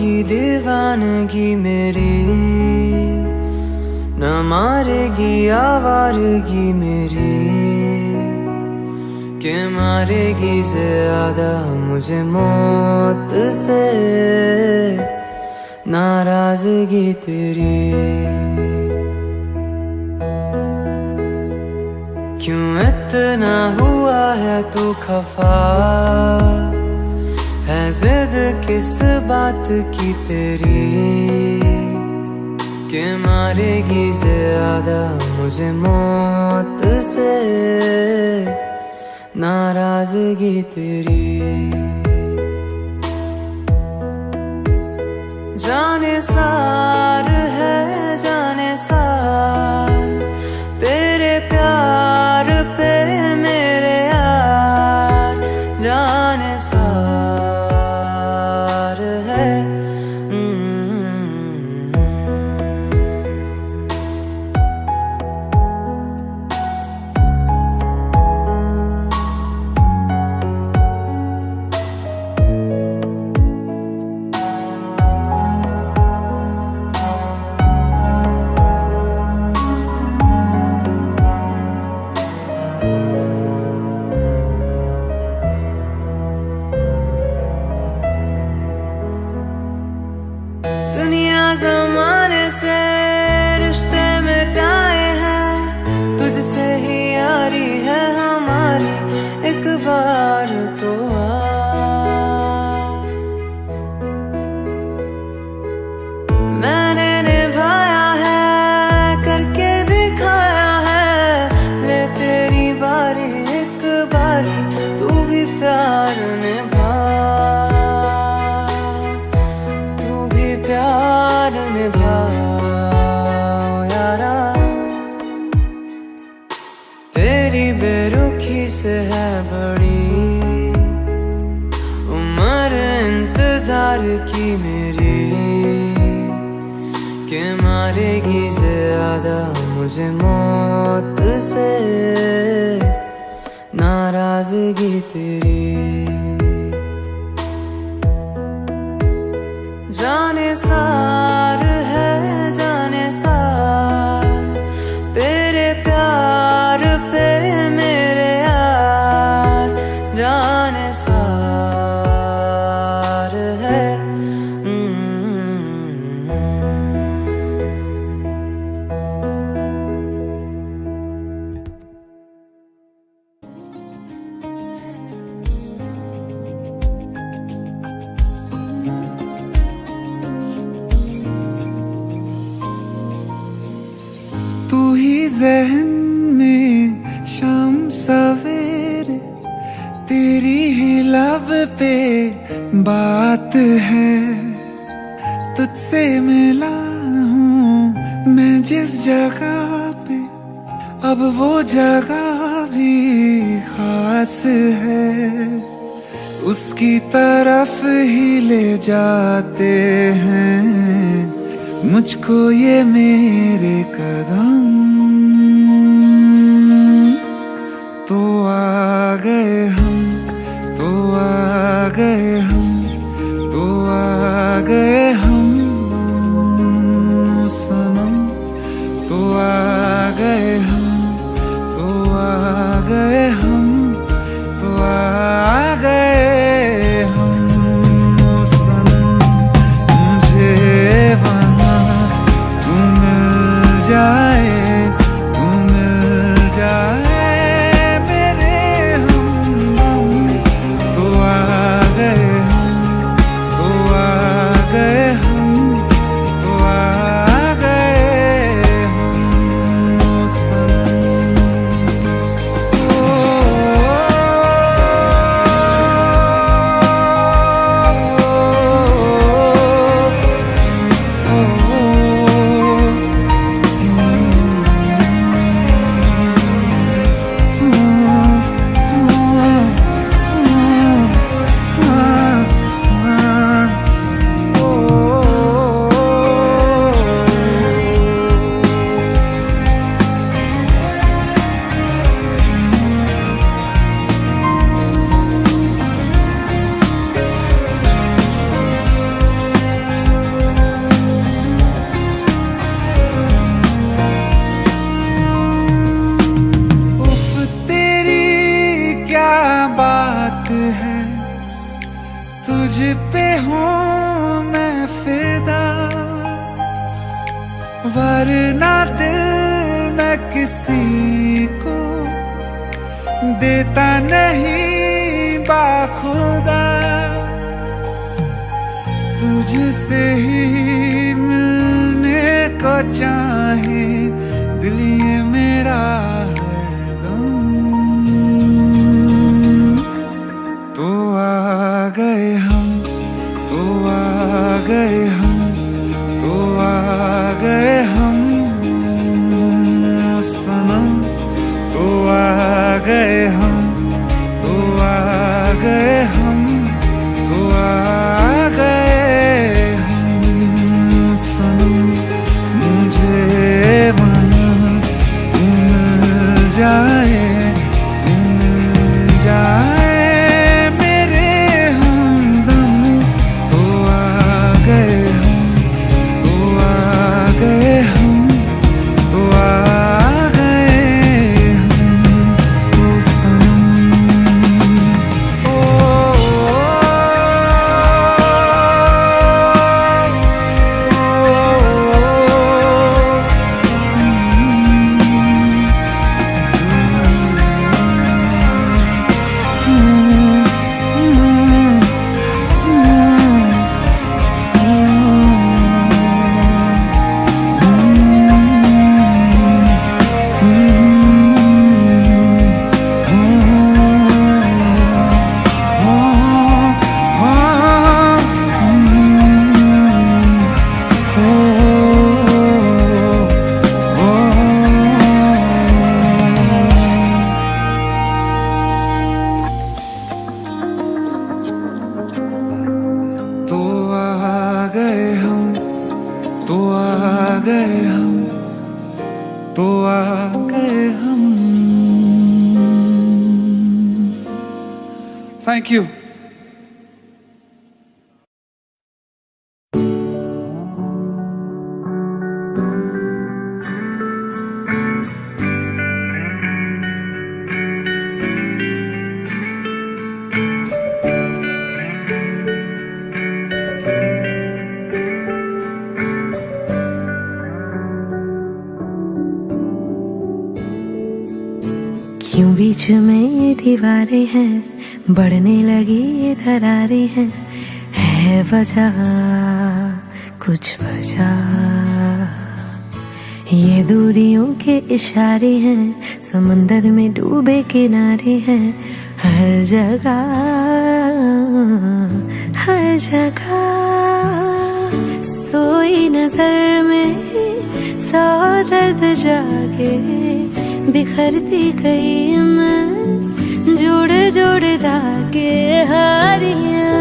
आवारगी दीवानगी मेरी, न मारेगी आवारगी मेरी, के मारेगी ज्यादा मुझे मौत से नाराजगी तेरी। क्यों इतना हुआ है तू खफा, है जिद किस बात की तेरी, के मारेगी ज्यादा मुझे मौत से नाराजगी तेरी। जाने सार है जाने सार तेरे प्यार पे मेरे यार, जाने सार है। दुनिया ज़माने से रिश्ते मिटाए हैं, तुझसे ही यारी है हमारी, एक बार तो आ। मैंने निभाया है करके दिखाया है, ले तेरी बारी एक बारी तू भी प्यार निभा, प्यार निभाओ यारा। तेरी बेरुखी से है बड़ी उम्र इंतजार की मेरी, के मारेगी ज्यादा मुझे मौत से नाराजगी तेरी। जाने सार है जाने सार तेरे प्यार पे मेरे यार, जाने सार है। तू ही ज़हन में शाम सवेरे, तेरी ही लब पे बात है, तुझसे मिला हूँ मैं जिस जगह पे, अब वो जगह भी खास है, उसकी तरफ ही ले जाते हैं मुझको ये मेरे कदम। तो आ गए हम, तो आ गए हम, तो आ गए हम सनम, तो आ गए हम, तो आ गए हम, तो आ गए हम सनम। मुझे वहाँ तू मिल जाए, तू मिल जाए मेरे हमदम, तो आ गए वरना दिल मैं किसी को देता नहीं बाखुदा, तुझसे ही मिलने को चाहे दिल ये मेरा हरदम। तो आ गए हम, तो आ गए हम, तो आ गए हम सनम। तो आ गए हम, तो आ गए हम, तो आ गए हम सनम। मुझे वहाँ तू मिल जाए, तू मिल जाए मेरे हमदम। तो आ गए हम, तो आ गए हम, तो आ गए हम ओ सनम। तो आ गए हम, तो आ गए हम, तो आ गए हम। Thank you. क्यों बीच में ये दीवारें हैं, बढ़ने लगी ये दरारें हैं, है वजह कुछ वजह। ये दूरियों के इशारे हैं, समंदर में डूबे किनारे हैं, हर जगह हर जगह। सोई नजर में 100 दर्द जागे, बिखरती गई मैं जोड़ जोड़ धागे हारियां।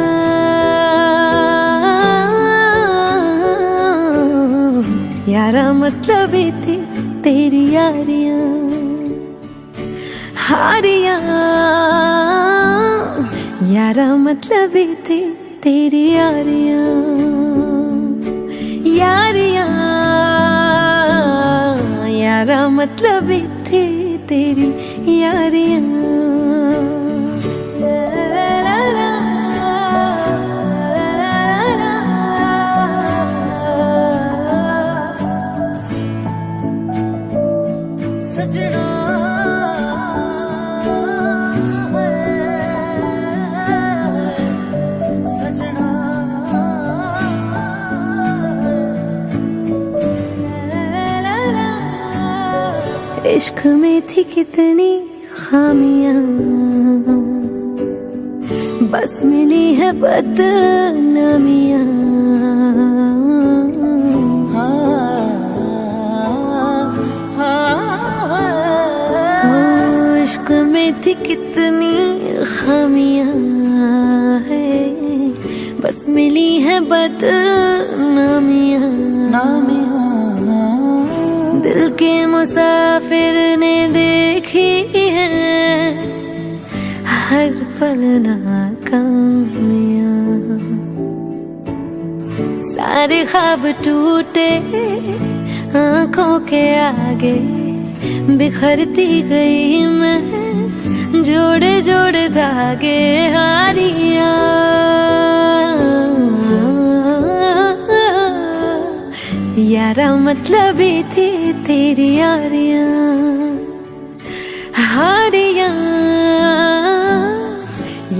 यारा मतलब ही थी तेरी यारियां, हारियां। यारा मतलब ही थी तेरी यारियां, यारियां। यारा मतलब ही थी तेरी यारियां। सजना सजना इश्क में थी कितनी खामियां, बस मिली है बदनामियां। इश्क में थी कितनी खामियां है, बस मिली है बदनामियां। दिल के मुसाफिर ने देखी है हर पल नाकामियां। सारे ख्वाब टूटे आंखों के आगे, बिखरती गई मैं जोड़े जोड़े धागे हारियां। यारा मतलब ही थी तेरी यारियां, हारियां।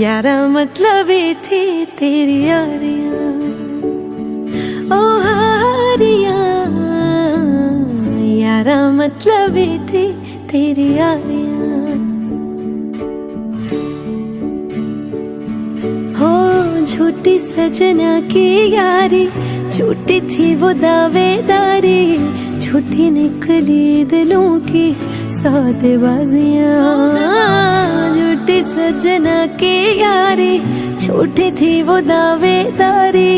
यारा मतलब ही थी तेरी यारियां, ओ हारियां। यारा मतलब ही थी तेरी यारियां। हो झूठी सजना की यारी, झूठी थी वो दावेदारी, झूठी निकली दिलों की सौदेबाजियां। झूठी सजना की यारी, झूठी थी वो दावेदारी,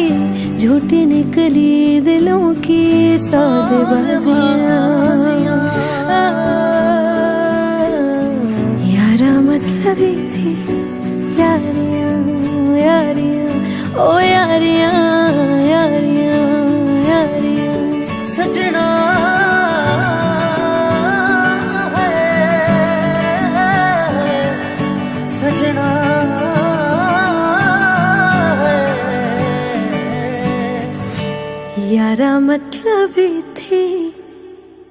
झूठी निकली दिलों की सौदेबाजियां। यारा मतलब ही थी यारियां, यारियां, ओ यारियां, यारियां, यारियां। सजना सजना यारा मतलब ही थी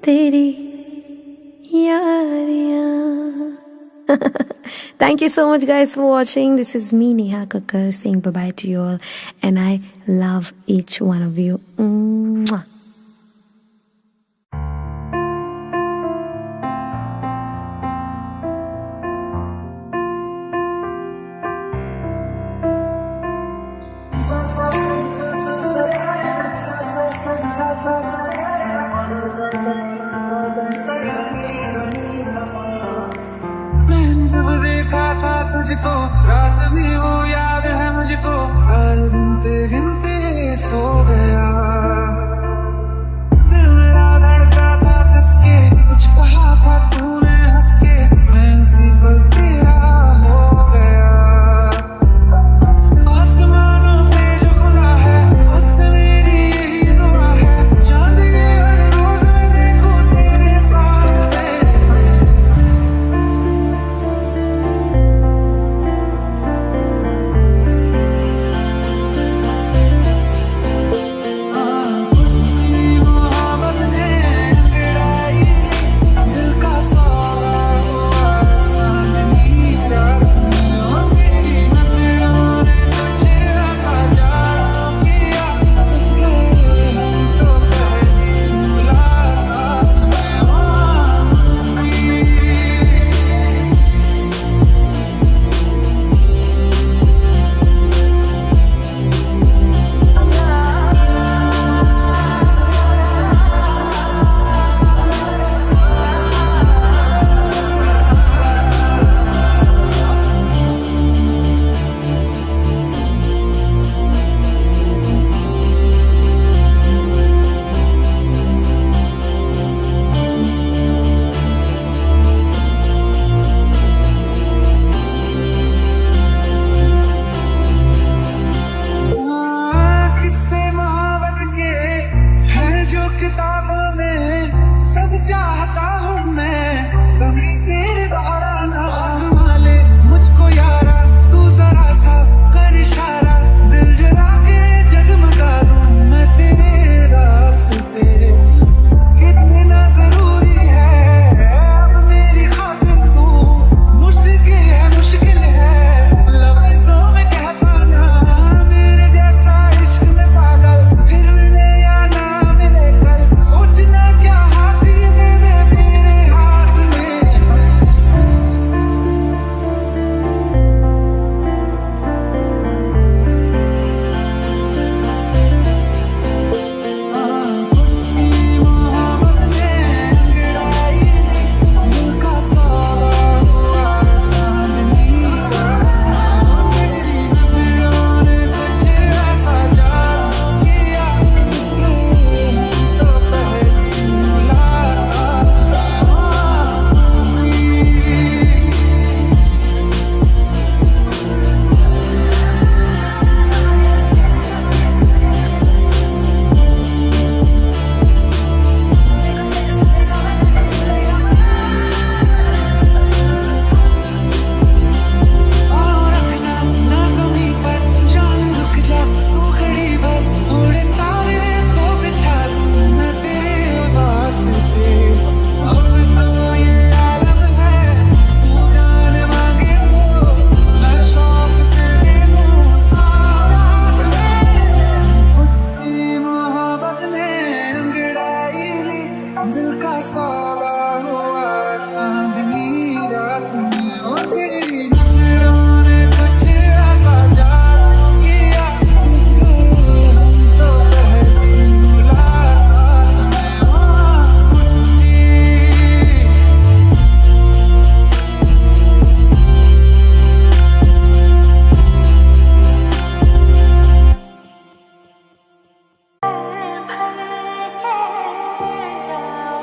तेरी Yaariyan. Thank you so much guys for watching. This is me, Neha Kakkar, saying bye bye to you all, and I love each one of you. Mwah. मैंने जब देखा था तुझको, रात भी वो याद है मुझको, हर गिनते गिनते सो गया। दिल मेरा धड़का था किसके, कुछ कहा था तूने हंस के, मैं उसी पल तेरा हो गया। आसमानों पे जो खुदा है, उससे मेरी यही दुआ है, चांद के हर रोज मैं देखूं तेरे साथ में। साला हुआ चांदनी रात में ओ तेरी नजरों ने कुछ ऐसा जादू किया, टूट गए हम तो पहली मुलाकात में ओ कुत्ती। भर के जाओ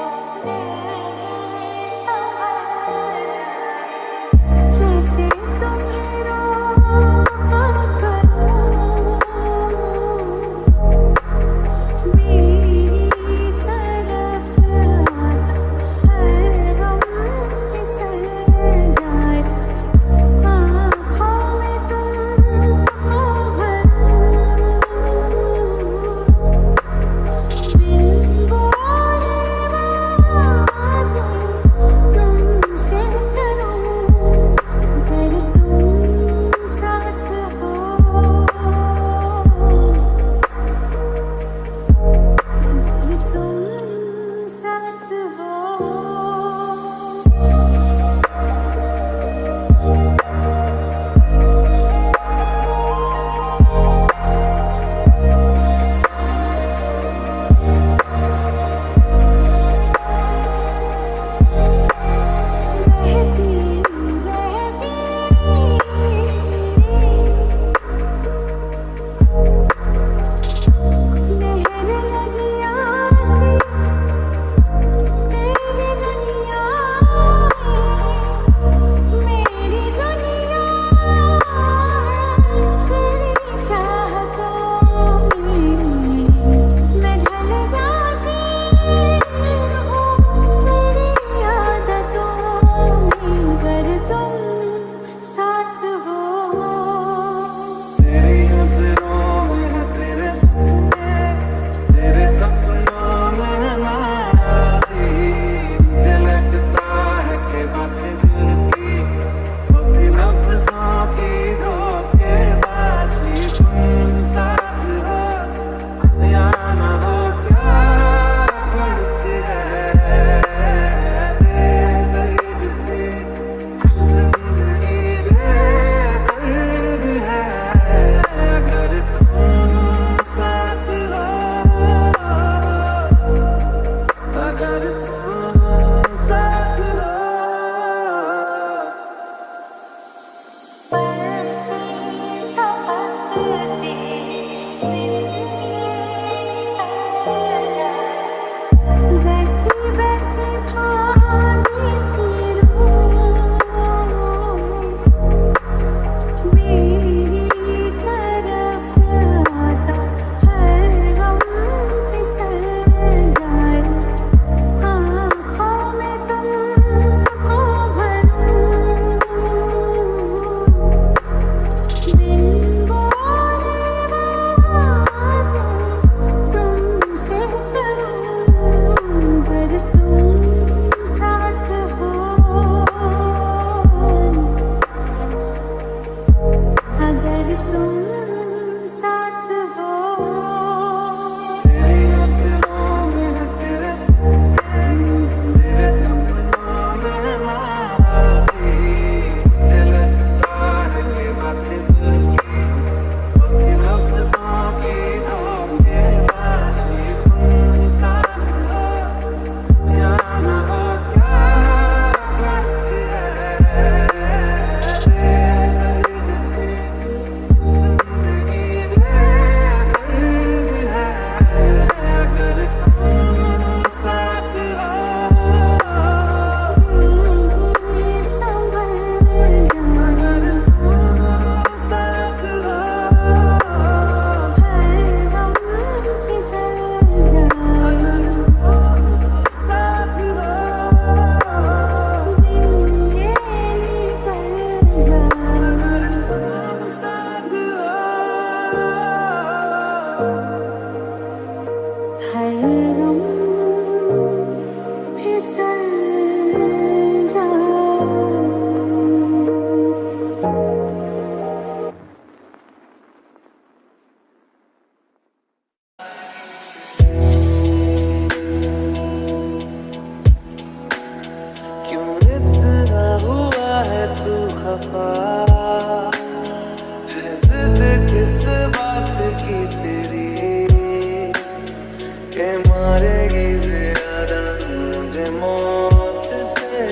मारेगी ज्यादा मुझे मौत से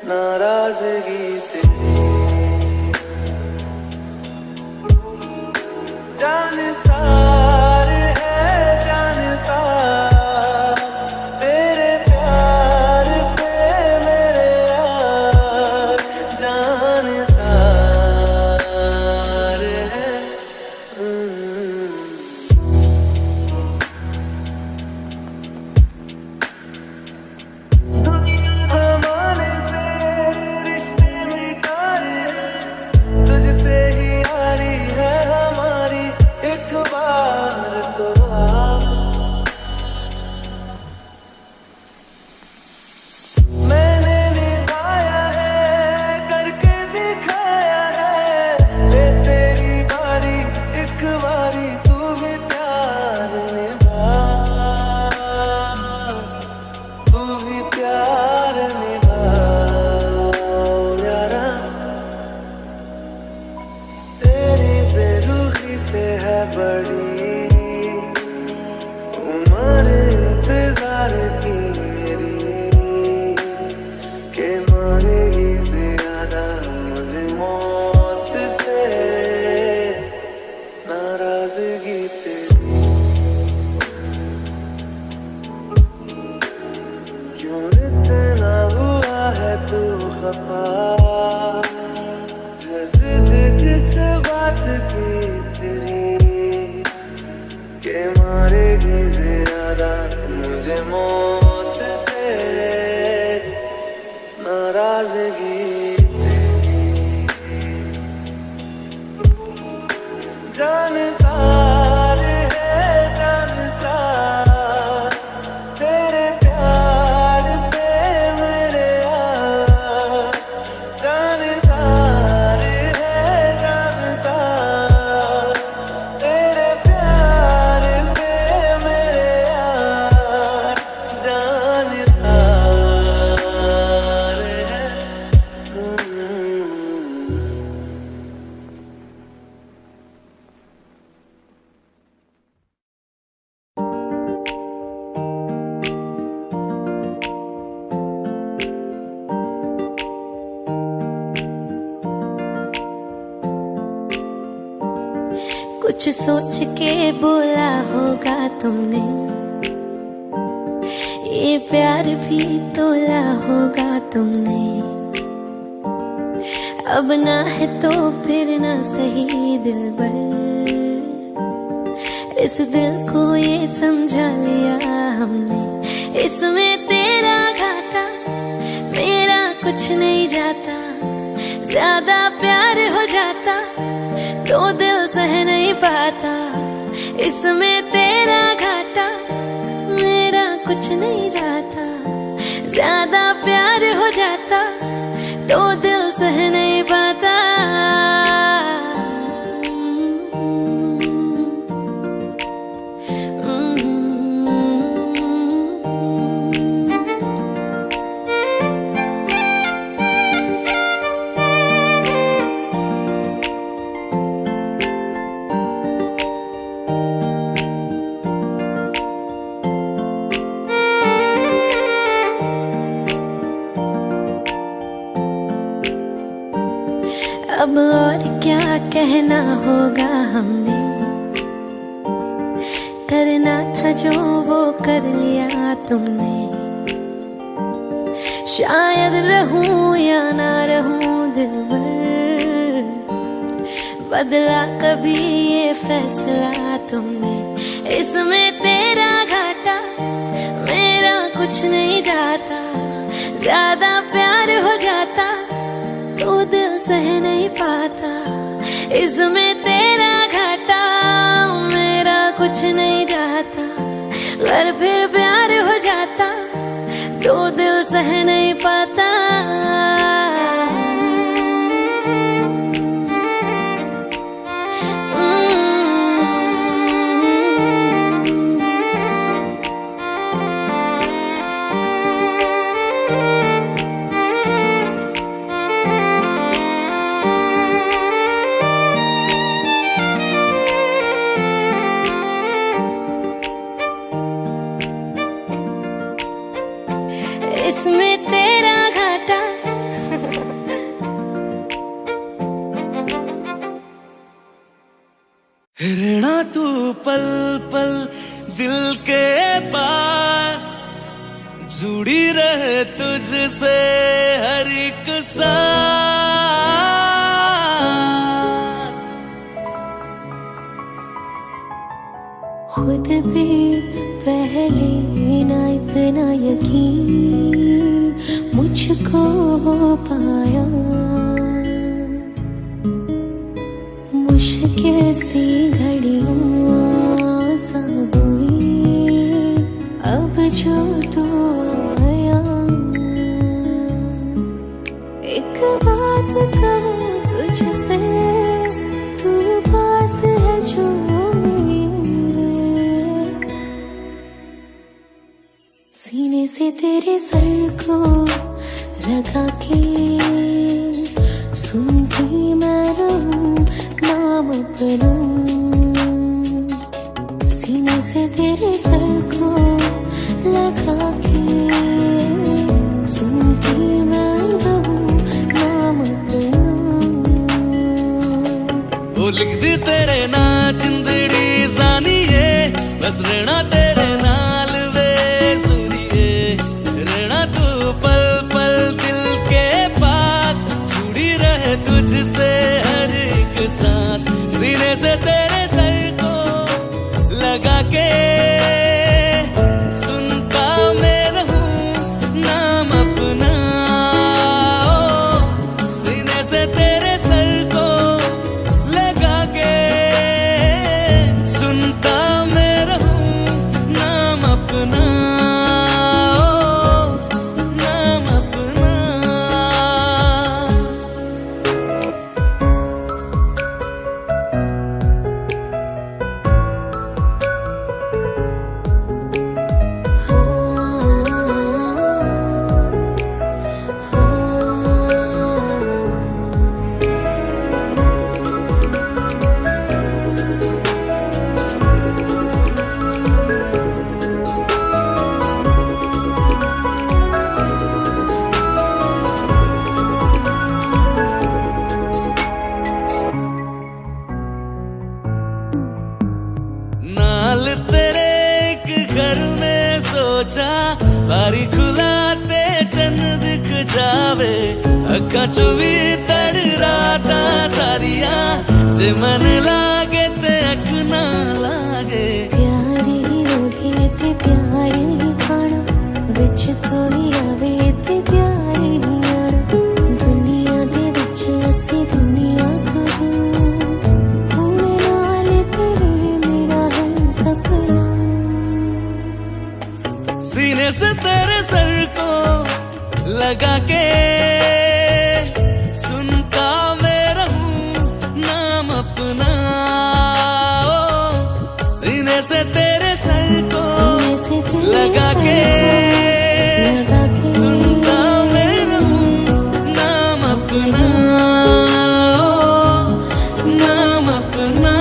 नाराजगी तेरी जान सार है जान सार तेरे प्यार पे मेरे यार जान सार है दुनिया ज़माने से रिश्ते मिटाए तुझसे ही यारी है हमारी एक बार तो आ मैंने निभाया है करके दिखाया है ले तेरी बारी एक बारी तू भी प्यार निभा तू भी प्यार निभा यारा तेरी बेरुखी से है बड़ी उम्र इंतजार की मेरी के मारेगी ज्यादा मुझे मौत से नाराजगी तेरी क्यों इतना हुआ है तू खफा जिद किस बात की तेरी के मारेगी ज्यादा मुझे मौत से नाराजगी तेरी जान सार है जान सार तेरे प्यार पे मेरे यार जान सार है जान सार तेरे प्यार पे मेरे यार जान सार है कुछ सोच के बोला होगा तुमने, ये प्यार भी तोला होगा तुमने। अब ना है तो फिर ना सही दिलबर, इस दिल को ये समझा लिया हमने। इसमें तेरा घाटा मेरा कुछ नहीं जाता, ज्यादा प्यार हो जाता तो दिल सह नहीं पाता। इसमें तेरा घाटा मेरा कुछ नहीं जाता, ज्यादा प्यार हो जाता तो दिल सह नहीं पाता। अब और क्या कहना होगा हमने, करना था जो वो कर लिया तुमने। शायद रहूं या ना रहूं दिलबर, बदला कभी ये फैसला तुमने। इसमें तेरा घाटा मेरा कुछ नहीं जाता, ज्यादा प्यार हो जाता तो दिल सह नहीं पाता। इसमें तेरा घाटा मेरा कुछ नहीं जाता, अगर फिर प्यार हो जाता तो दिल सह नहीं पाता। इसमें तेरा घाटा। रहना तू पल पल दिल के पास, जुड़ी रहे तुझसे हर एक सांस। खुद भी पहले ना इतना यकीन मुझको हो पाया, मुश्किल सी घड़ियां सा हुई अब जो तू आया। एक बात कहूँ तुझसे, तू पास है जो मेरे, सीने से तेरे सर को लगा के सुनती मैं रहूं नाम अपना। सीने से तेरे सर को लगा के सुनती मैं रहूं नाम अपना। वो लिख दी तेरे ना जिंदड़ी जानिए, बस रहना तेरे नाल वे सुनिए। रहना तू पल पल दिल के पास, जुड़ी रहे तुझसे हर एक सांस। सीने से तेरे सर को लगा के सुनता मैं रहूं नाम अपना। सीने से तेरे सर को लगा के सुनता मैं रहूं नाम अपना, नाम अपना। नाल तेरे एक घर में सोचा, बारी खुलाते चन्न दिख जावे। अखा चो भी तड़ राता सारिया, जे मन लागे ते अख ना लागे। प्यारी लोड़े ते प्यारी खाना, विच कोई आवे ते प्यारी आना। दुनिया दे विच असी दुनिया तो दूर, हुण नाल तेरे मेरा है सपना। सीने से तेरे सर को लगा के सुनता मैं रहूं नाम अपना। सीने से तेरे सर को लगा के सुनता मैं रहूं नाम अपना, नाम अपना।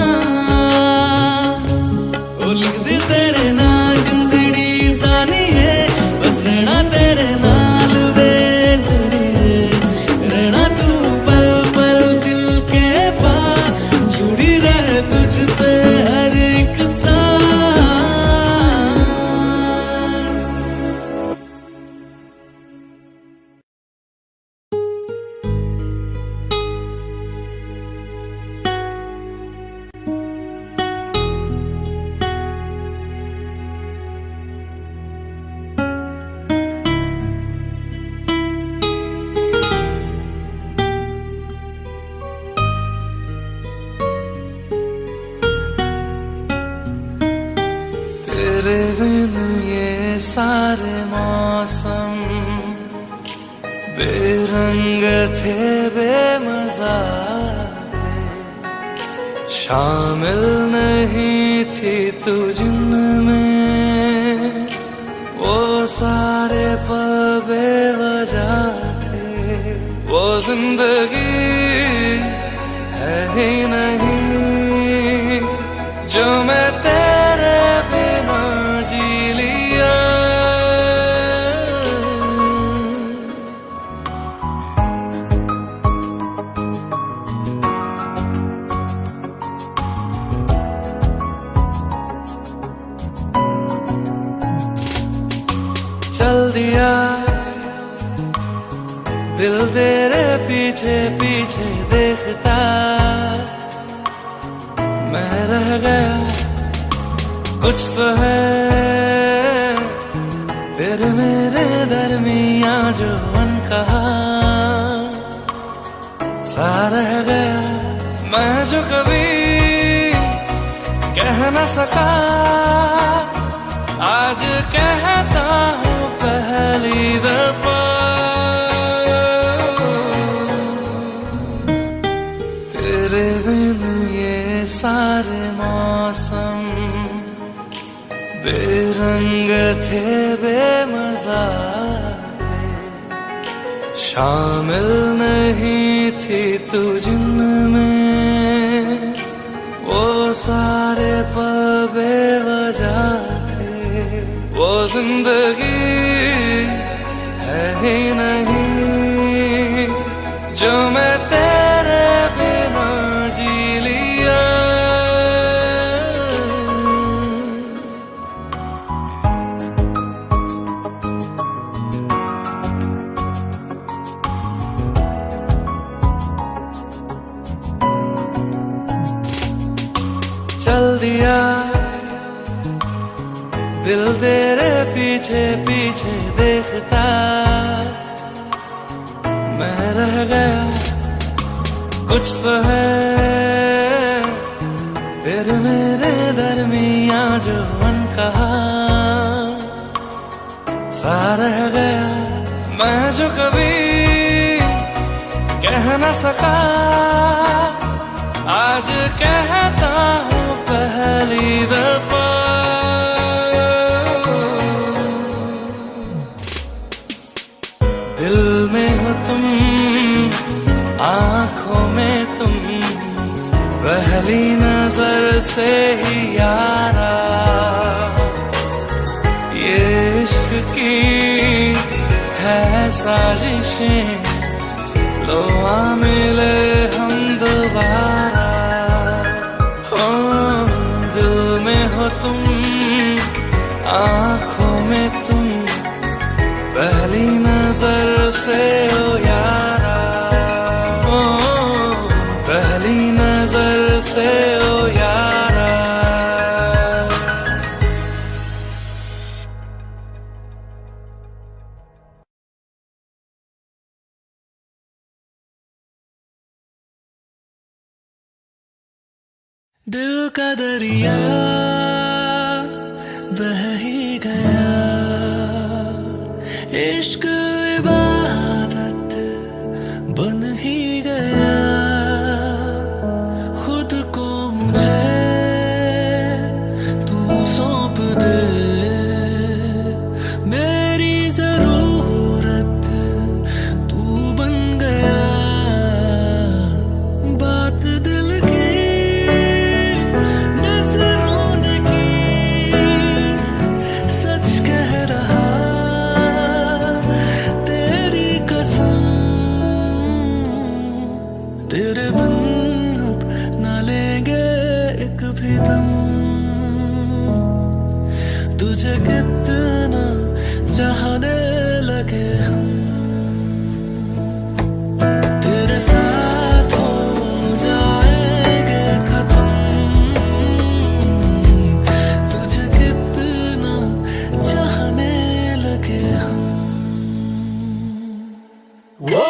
ओ लिख दी तेरे ना जिंदड़ी जानिए, बस रहना तेरे नाल वे जुड़िए। रहना तू पल पल दिल के पास, जुड़ी रहे तुझसे हर एक सांस। तेरे बिन ये सारे मौसम बेरंग थे, बेमजा थे। शामिल नहीं थी तू जिनमें, वो सारे पल बेवजह थे। वो जिंदगी है ही नहीं जो मैं तेरे बिना जी लिया। चल दिया दिल तेरे पीछे पीछे देखता, मैं रह गया कुछ तो है फिर मेरे दरमियां जो अनकहा सा रह गया, मैं जो कभी कह न सका आज कहता हूँ पहली दफा। तेरे बिन ये सारे मौसम बेरंग थे बेमजा थे, शामिल नहीं थी तू जिनमें वो सारे पल बेवजह थे, वो जिंदगी है ही नहीं जो मैं तेरे बिना जी लिया। चल दिया दिल तेरे पीछे पीछे देखता, मैं रह गया कुछ तो है फिर मेरे दरमियां जो अनकहा सा रह गया, मैं जो कभी कह न सका आज कहता हूँ पहली दफा। दिल में हो तुम आँखों में तुम पहली नजर से ही यारा, ये इश्क की है साजिशें लो आ मिले हम दोबारा। हो दिल में हो तुम आँखों में तुम पहली नजर से हो यारा, ओ पहली नजर से हो यारा। दिल का दरिया बह ही गया, इश्क इबादत बन ही गया, खुद को मुझे तू सौंप दे, मेरी जरूरत तू बन गया, बात दिल की नजरों ने की, सच कह रहा तेरी कसम, तेरे बिन अब न लेंगे एक भी दम, तुझे कितना चाहने लगे हम, तेरे साथ हो जाएंगे खत्म, तुझे कितना चाहने लगे हम। वो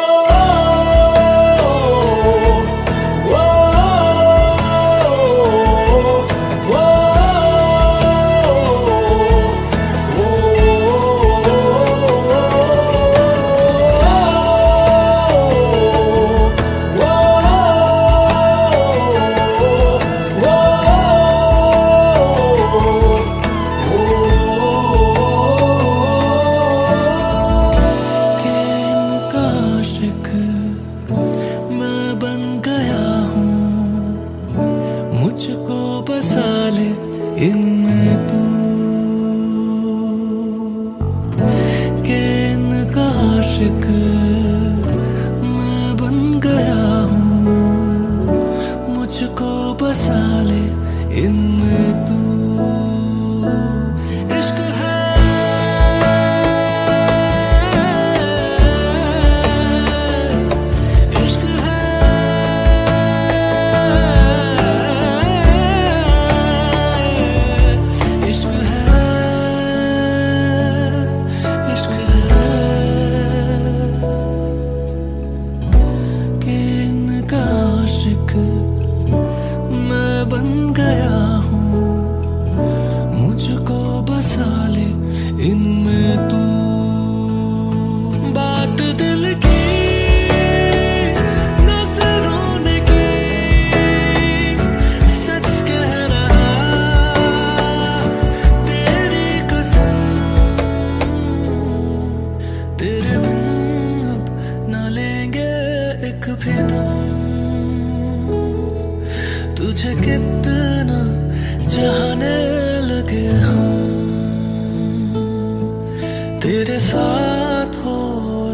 तेरे साथ हो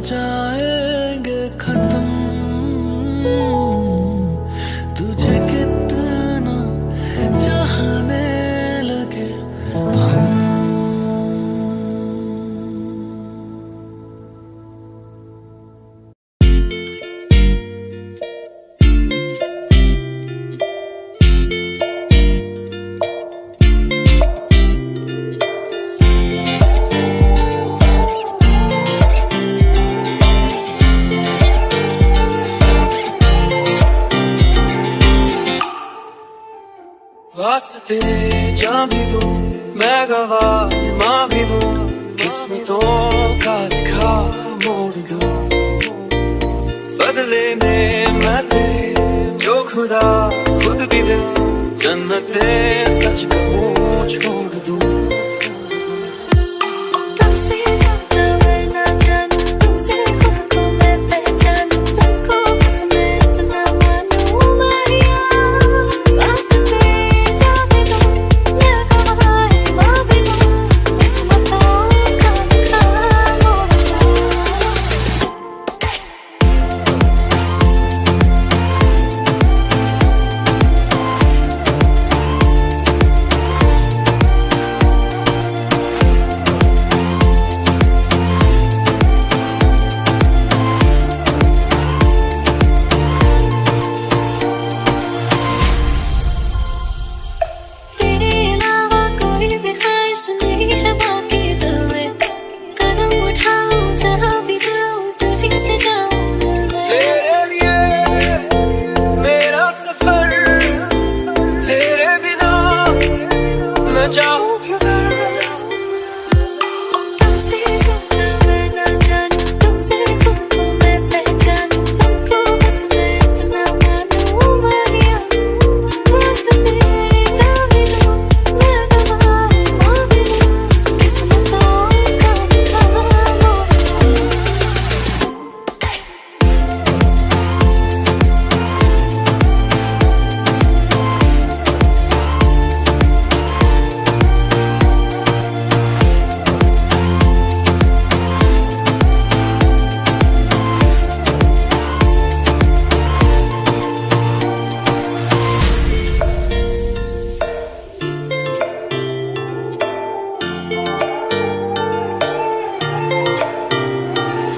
जाएंगे खत्म, तुझे कितना चाहने लगे हम। वास्ते जा भी दूं मैं गवाह माँ भी दूं, किस्मतों का लिखा मोड़ दूं। बदले में मैं तेरे जो खुदा खुद भी दे, जन्नते सच कहूँ छोड़ दूं।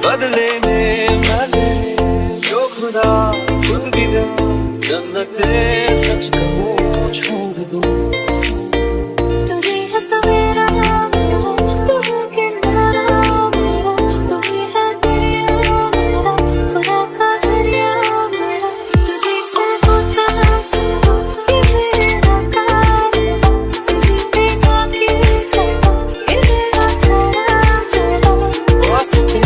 बदले में मैं तेरे जो खुदा खुद भी दे, जन्नते सच कहूँ छोड़ दूं। तुझे है सवेरा मेरा, तू है किनारा मेरा, तू ही है दरिया मेरा, खुदा का जरिया मेरा। तुझे से होता शुरू ये मेरा कारवां, तुझे पे जाके खत्म ये मेरा सारा जहां। वास्ते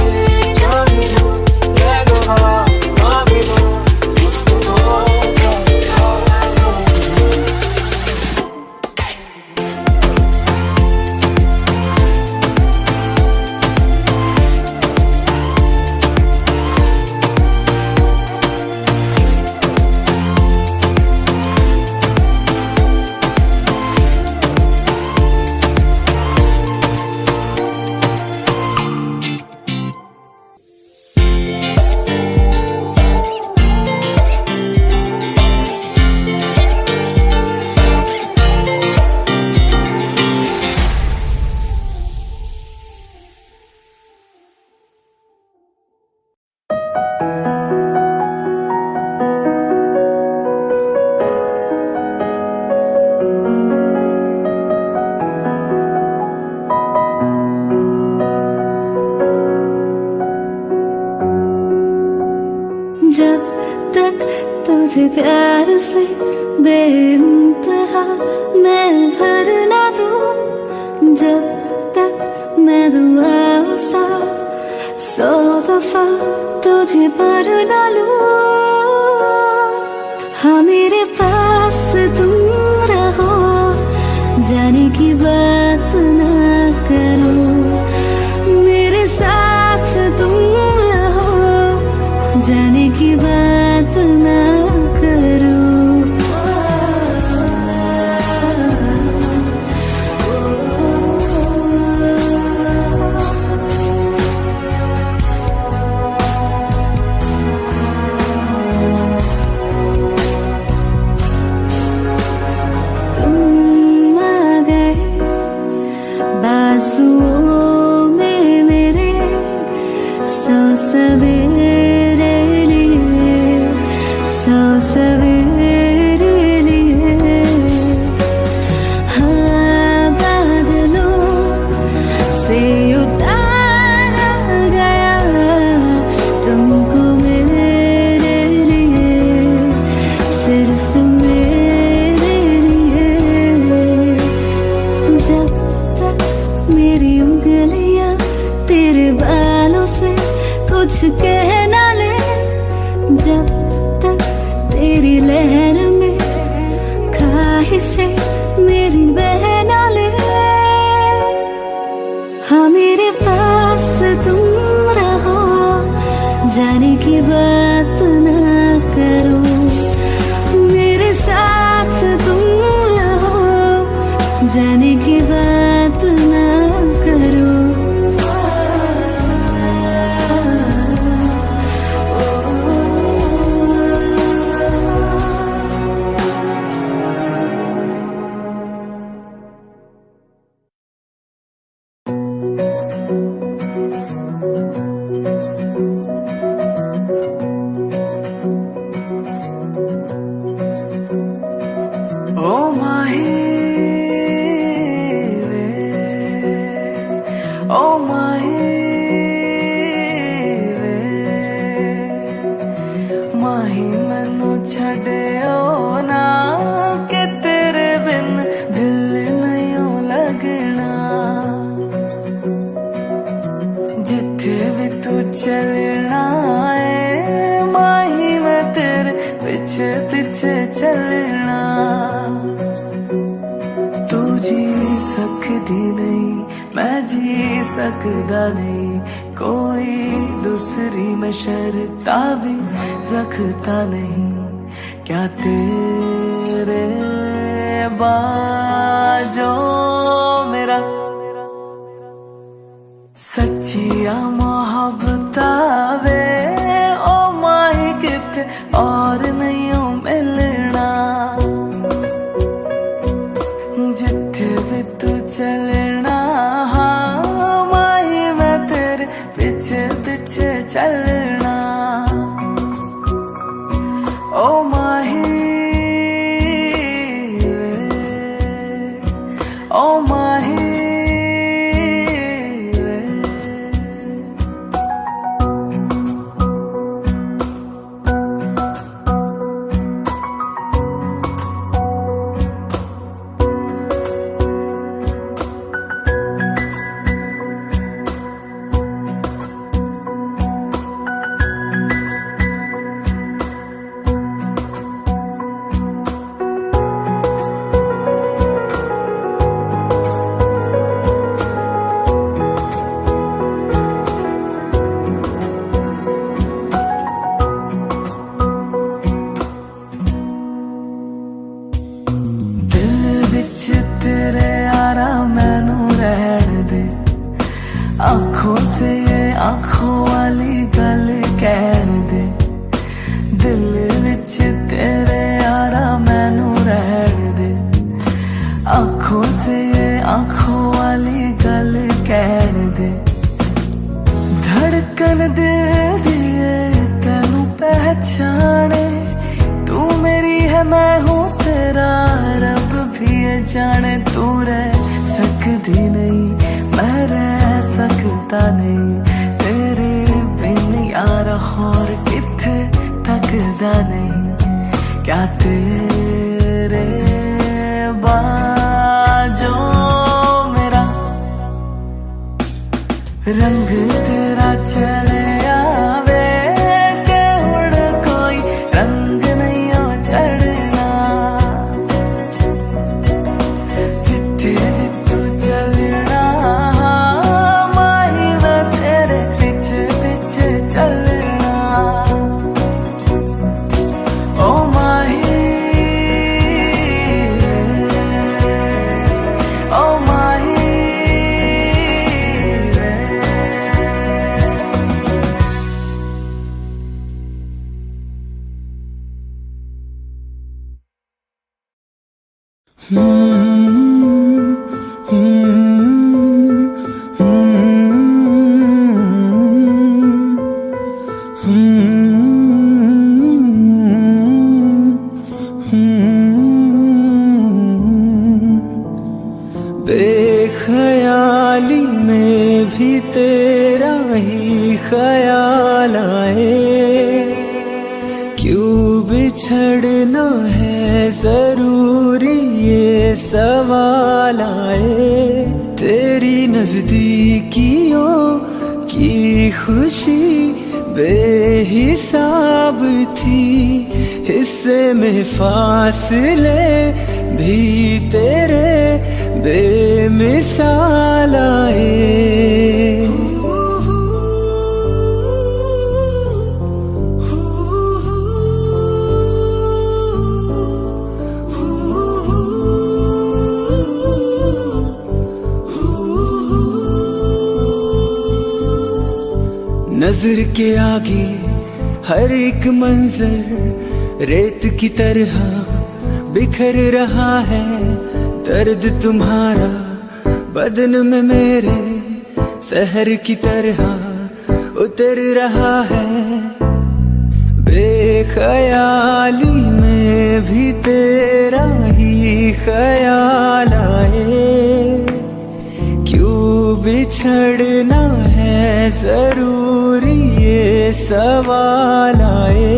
जा भी दूं मैं गवाह माँ भी दूं, किस्मतों का लिखा मोड़ दूं। जब तक तुझे प्यार से बेइंतहा मैं भर ना दूं, जब तक मैं दुआ सा 100 दफा तुझे पढ़ ना लूं। हाँ मेरे पास तुम रहो, जाने की बात ना करो, मेरे साथ तुम रहो, जाने की बात ना करो। भीग लिया तेरे बालों से, कुछ कहना ले जब तक तेरी लहर में ख्वाहिशें मेरी बहना ले। हाँ मेरे पास तुम रहो, जाने की बात ना करो, मेरे साथ तुम रहो, जाने की बात ना करो। सकदा नहीं कोई दूसरी में शर्ता भी रखता नहीं, क्या तेरे बाजो मेरा सच्चिया मोहब्बत वे ओ माही किथे और नहीं हो मिलना, जिथे भी तू चलना चलना। ओ माही वे, ओ माही वे। तेरे यारा मैनू रहन दे, आंखों से ये आंखों वाली गल कहन दे, दिल विच तेरे यारा मैनू रहन दे, आंखों से ये आंखों वाली गल कहन दे। धड़कन दिल दी तेनू पहचाने, तू मेरी है मैं हूँ तेरा, रब भी ये जाने तू रह सकती नहीं, मैं रह सकता नहीं, तेरे बिन यार और किथे तकदा नहीं, क्या तेरे बाजो मेरा रंग तेरा चले आवे के उड़ कोई रंग नहीं हो चढ़ना, जिथे भी तू चलना माही मैं तेरे पीछे पीछे चलना। ओ माही ओ माही बेख्याली में भी तेरा ही ख्याल आए, क्यों बिछड़ना है जरूरी ये सवाल आए, तेरी नजदीक नेकियों की खुशी बेहिसाब थी, हिस्से में फासले भी तेरे बेमिसाल आए। नजर के आगे हर एक मंजर रेत की तरह बिखर रहा है, दर्द तुम्हारा बदन में मेरे शहर की तरह उतर रहा है। बेख्याली में भी तेरा ही ख्याल आए, क्यों बिछड़ना है जरूरी ये सवाल आए।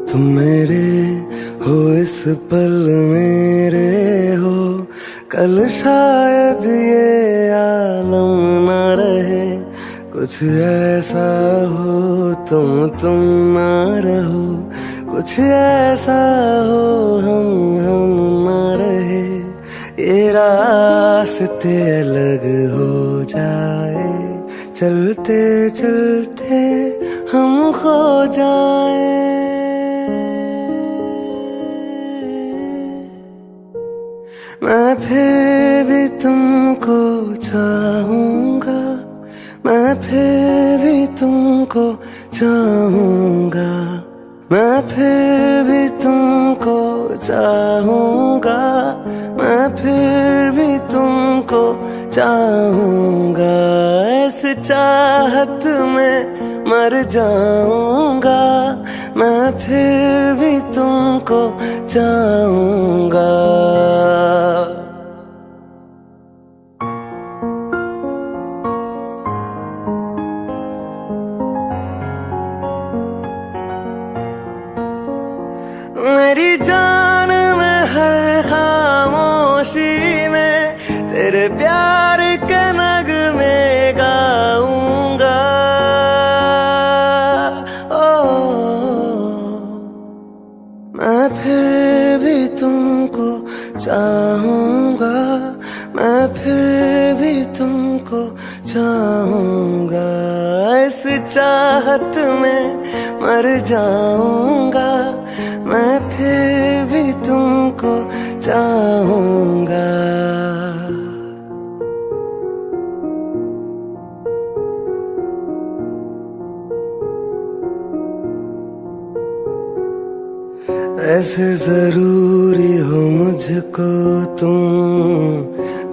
तुम मेरे हो इस पल मेरे हो, कल शायद ये आलम न रहे। कुछ ऐसा हो तुम ना रहो, कुछ ऐसा हो हम ना रहे। ये रास्ते अलग हो जाए, चलते चलते हम खो जाए। मैं फिर भी तुमको चाहूंगा, मैं फिर भी तुमको चाहूंगा, मैं फिर भी तुमको चाहूंगा, मैं फिर भी तुमको चाहूंगा। इस चाहत में मर जाऊंगा, मैं फिर भी तुमको चाहूंगा। मेरी जान में हर खामोशी में तेरे प्यार के नगमे गाऊंगा। ओ मैं फिर भी तुमको चाहूंगा, मैं फिर भी तुमको चाहूंगा। इस चाहत में मर जाऊंगा, मैं फिर भी तुमको चाहूंगा। ऐसे जरूरी हो मुझको तुम,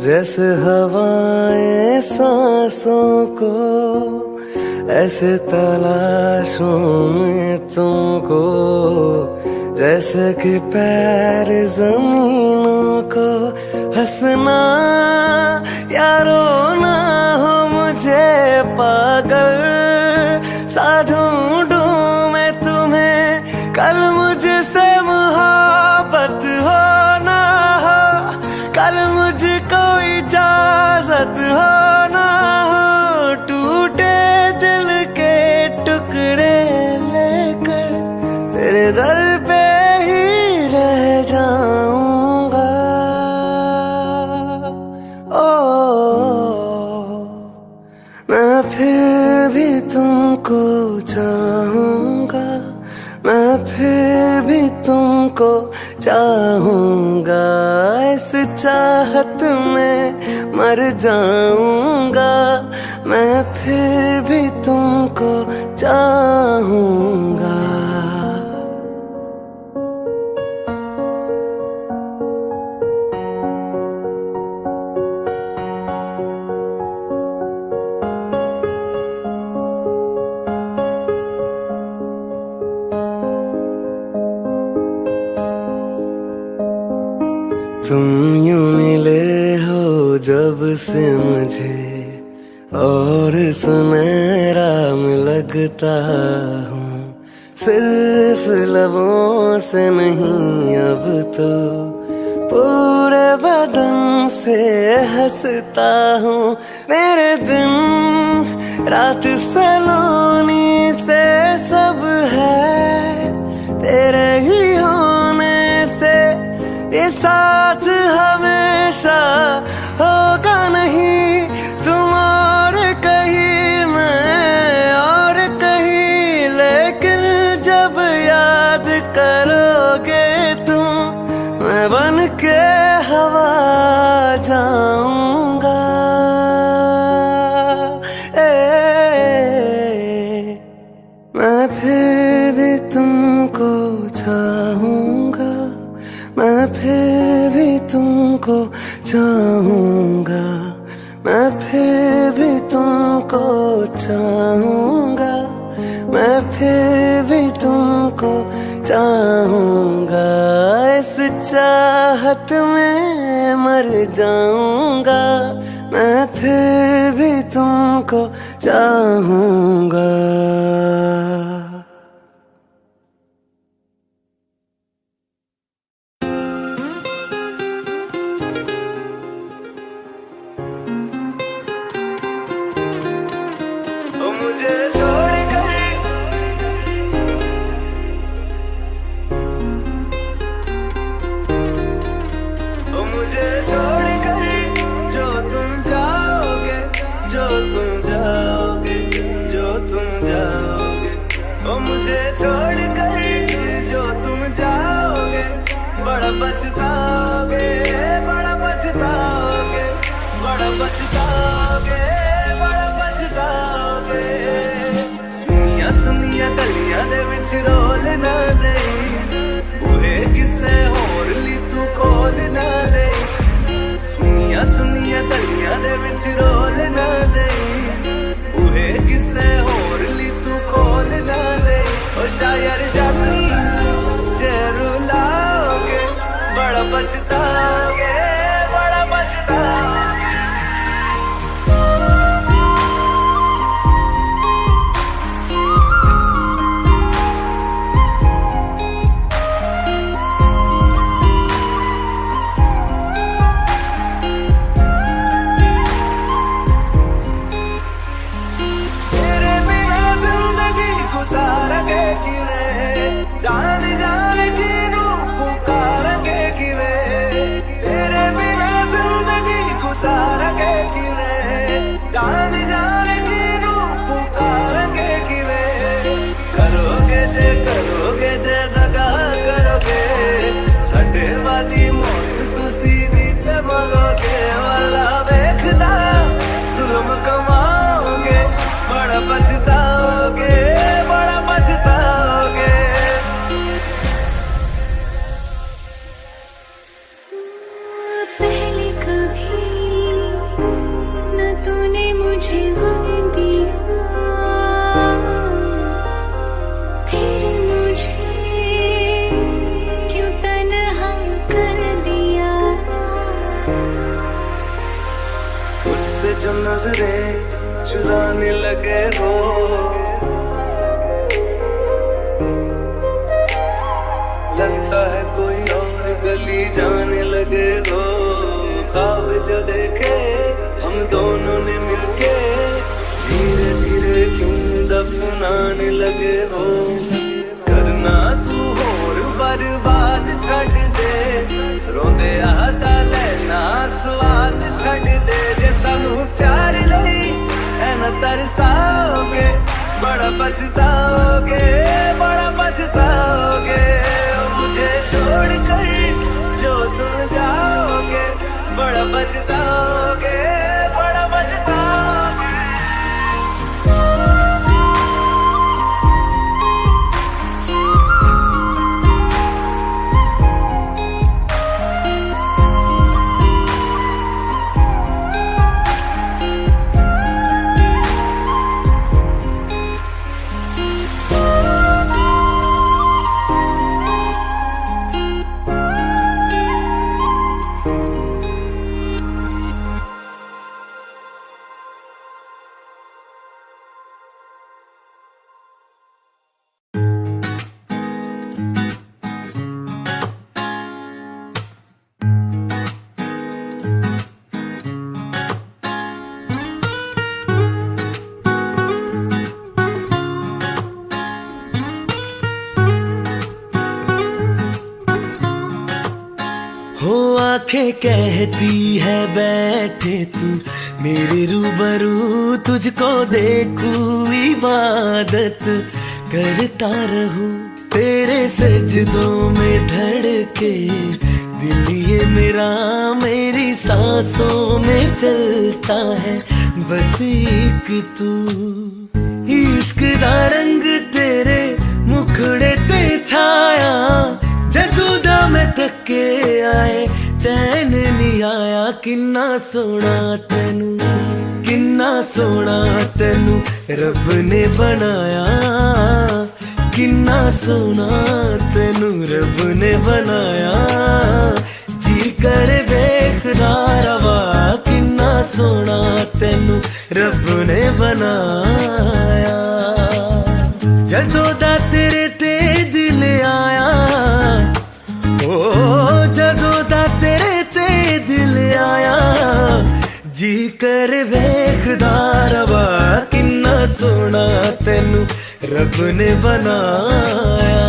जैसे हवाएं सांसों को। ऐसे तलाशों में तुमको, जैसे कि पैर जमीनों को। हंसना या रोना हो मुझे पागल सा ढूंढूं मैं तुम्हें। कल मुझसे मोहब्बत हो ना हो, कल मुझको इजाजत हो ना हो। टूटे दिल के टुकड़े लेकर तेरे दर पे जाऊंगा। ओ मैं फिर भी तुमको चाहूंगा, मैं फिर भी तुमको चाहूंगा। इस चाहत में मर जाऊंगा, मैं फिर भी तुमको चाहूंगा। जब से मुझे और सुनहरा में लगता हूँ, सिर्फ लबों से नहीं अब तो पूरे बदन से हंसता हूँ। मेरे दिन रात सलोनी से सब है तेरे ही होने से, ये साथ हमेशा होगा नहीं। तुम और कहीं मैं और कहीं, लेकिन जब याद करोगे तुम मैं बन के हवा जाऊंगा। मैं फिर भी तुमको चाहूंगा, मैं फिर भी तुमको चाहूंगा, मैं फिर भी तुमको चाहूंगा, मैं फिर भी तुमको चाहूंगा। इस चाहत में मर जाऊंगा, मैं फिर भी तुमको चाहूंगा। मुझे छोड़ कर, मुझे छोड़ कर जो तुम जाओगे, जो तुम जाओगे, जो तुम जाओगे, ओ मुझे छोड़ कर जो तुम जाओगे, बड़ा पछताओगे, बड़ा पछताओगे, बड़ा पछताओगे, बड़ा पछताओगे। सुनिया सुनिया गलियां दे विच रोल ना देई, बूहे किसे होर ली तू खोल ना देई। सुनिया सुनिया गलियां दे विच रोल ना देई, बूहे किसे होर ली तू खोल ना देई। ओ शायर जानी जे रुलाओगे, बड़ा पछताओगे, बड़ा पछताओगे। जान जान की रूह पुकारेंगे किवें, तेरे बिना जिंदगी गुजारेंगे किवें। जान जान की रूह पुकारेंगे किवें। करोगे जे दगा करोगे, साडे वाली मौत तुसी भी ते मरोगे। वाला वेखदा जुल्म कमाओगे, बड़ा पछताओगे, बड़ा पछताओगे। जो नजरें चुराने लगे हो, लगता है कोई और गली जाने लगे हो। ख्वाब जो देखे हम दोनों ने मिलके, धीरे धीरे क्यों दफनाने लगे हो। करना तू होर बर्बाद छड़ दे, रोंदे आता लेना स्वाद छड़ दे। जे सानू प्यार लई ऐना तरसाओगे, बड़ा पछताओगे, बड़ा पछताओगे। मुझे छोड़ कर जो तुम जाओगे, बड़ा पछताओगे, बड़ा पछताओगे। आके कहती है बैठे तू मेरे रूबरू, तुझको देखूं इबादत करता रहूं, तेरे सजदों में धड़के दिल ये मेरा, मेरी सांसों में चलता है बस एक तू। इश्क दा रंग तेरे मुखड़े ते छाया, जदू दा मैं थके आए चैन नहीं आया। किन्ना सोना तेनू, किन्ना सोना तेनू रब ने बनाया, किन्ना सोना तेनू रब ने बनाया। जी कर वेखदा रवा, किन्ना सोना तेनू रब ने बनाया। जदों दा तेरे ते दिल आया, ओ जदों दा तेरे ते दिल आया, जी कर वेखदा रवा, किन्ना सोना तेनू रब ने बनाया।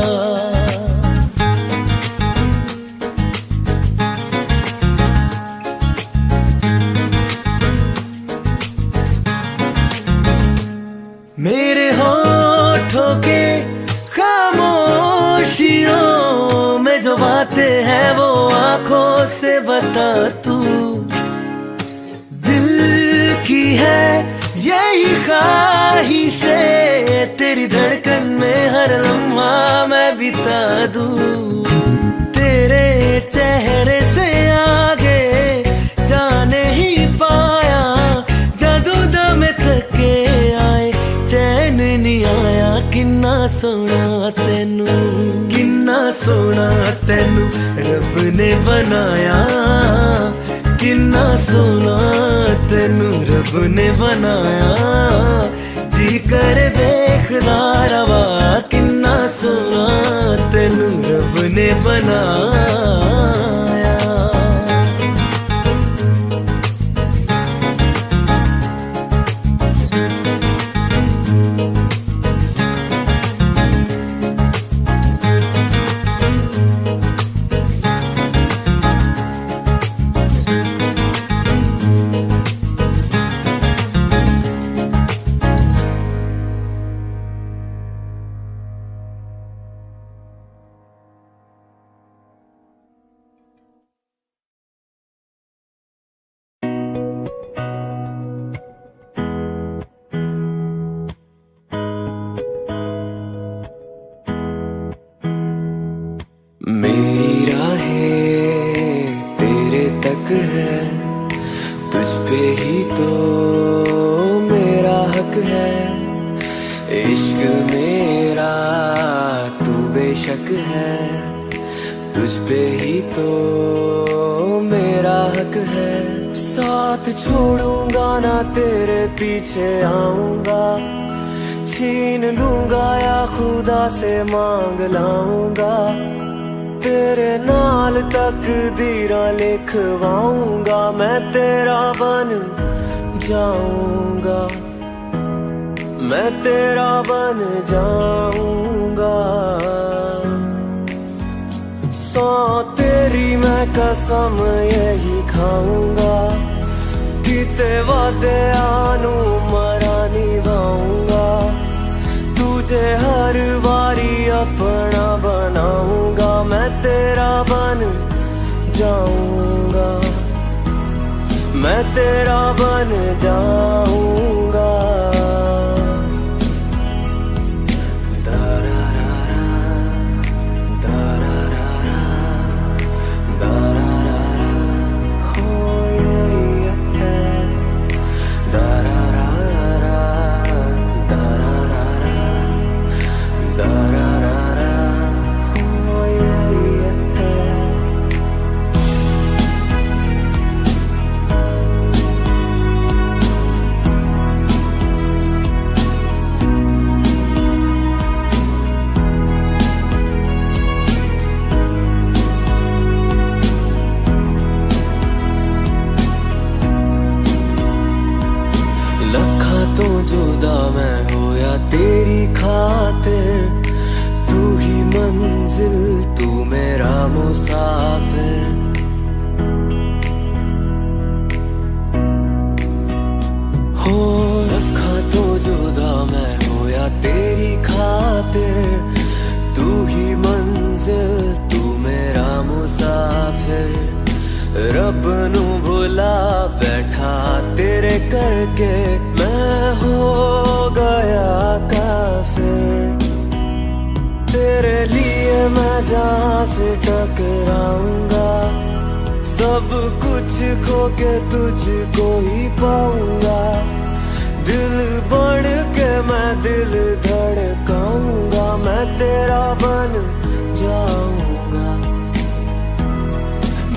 मेरे होठों के खामोशियों में जो बातें हैं वो आंखों से बता तू। दिल की है यही ख्वाहिशें, तेरी धड़कन में हर लम्हा मैं बिता दूं। तेरे चेहरे से आगे जा नहीं पाया, जादू दा में थके आए चैन नहीं आया। किन्ना सोना तेनू, किन्ना सोना तेनू रब ने बनाया, किन्ना सोना तेनू रब ने बनाया। जी कर देखदा रवा, किन्ना सोना तेनू रब ने बनाया। मेरी राहें तेरे तक है, तुझ पे ही तो मेरा हक है। इश्क मेरा तू बेशक है, तुझ पे ही तो मेरा हक है। साथ छोड़ूंगा ना तेरे पीछे आऊंगा, छीन लूंगा या खुदा से मांग लाऊंगा। तेरे नाल तकदीरां लिखवाऊंगा, मैं तेरा बन जाऊंगा, मैं तेरा बन जाऊंगा। सौ तेरी मैं कसम यही खाऊंगा, किते वादे आनू मरा निभाऊंगा। तुझे हर बारी अपना बनाऊंगा, मैं तेरा बन जाऊंगा, मैं तेरा बन जाऊंगा। जुदा मैं होया तेरी खातिर, तू ही मंजिल तू मेरा मुसाफिर। तेरी खातिर तू ही मंजिल, तू मेरा मुसाफिर। रब नू भुला बैठा तेरे करके, मैं हो गया काफिर। तेरे लिए मैं जहाँ से टकराऊंगा, सब कुछ खो के तुझको ही पाऊंगा। दिल बढ़ के मैं दिल धड़काऊंगा, मैं तेरा बन जाऊंगा,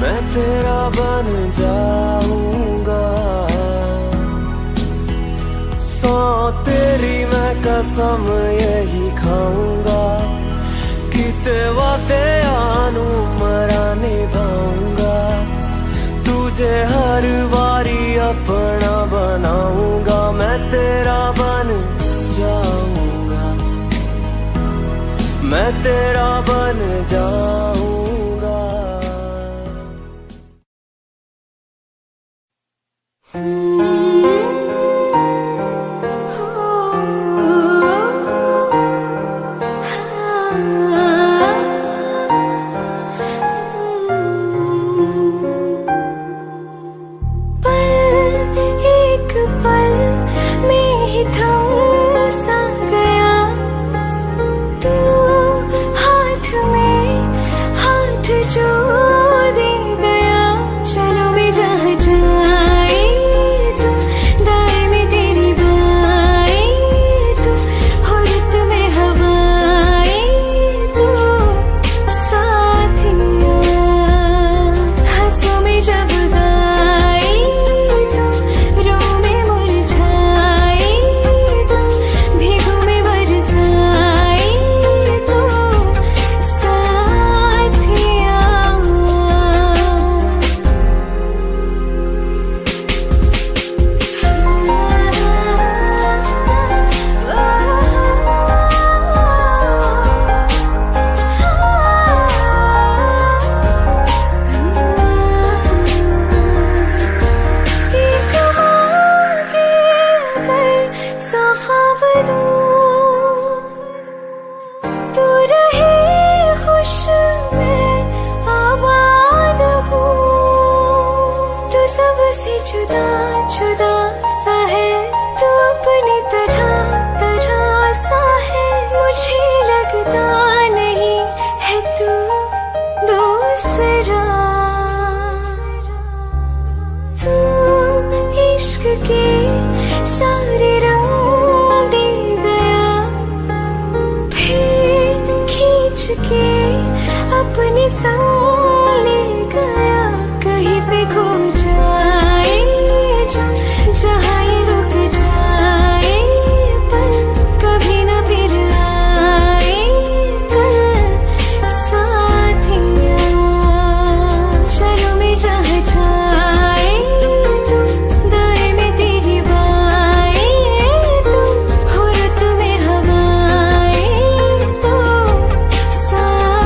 मैं तेरा बन जाऊंगा। सौ तेरी मैं कसम यही खाऊंगा, किते वादे आनू मरा निभाऊंगा। तुझे हर बारी अपना बनाऊंगा, मैं तेरा बन जाऊंगा, मैं तेरा बन जाऊंगा।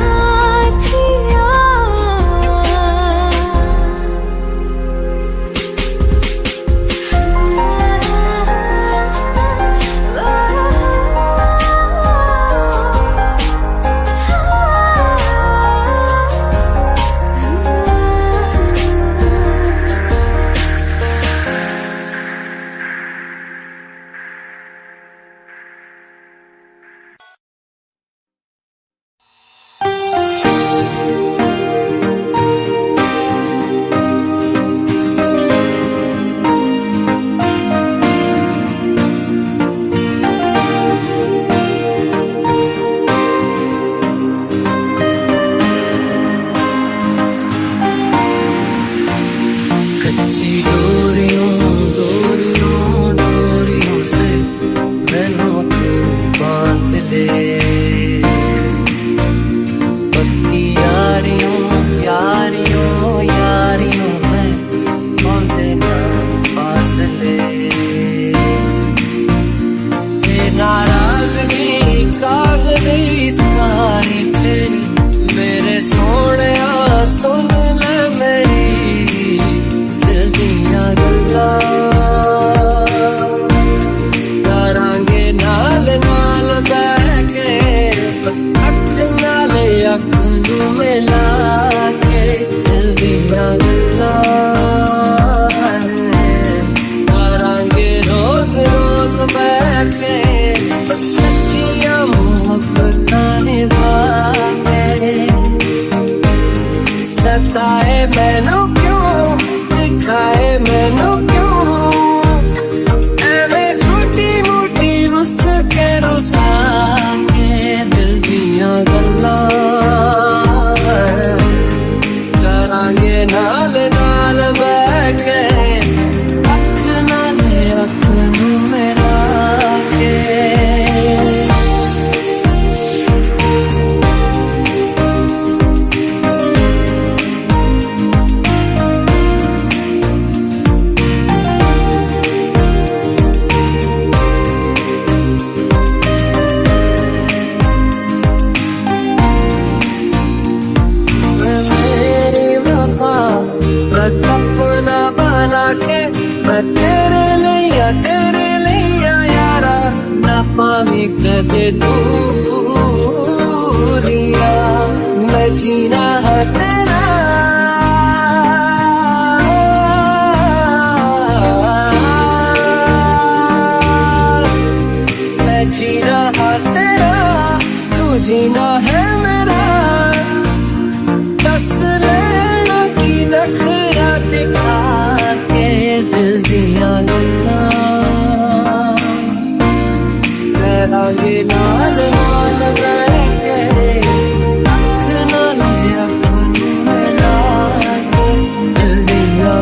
साथिया के मैं तेरे लिया यारा ना पावी कदे दूरिया मैं जीना है तेरा मैं जीना है तेरा तू जीना है मेरा बस लेना की नखरा दिखा के दिल दिया लगा तेरा ये नाल नाल के अख नाल अखन मिला के दिल दिया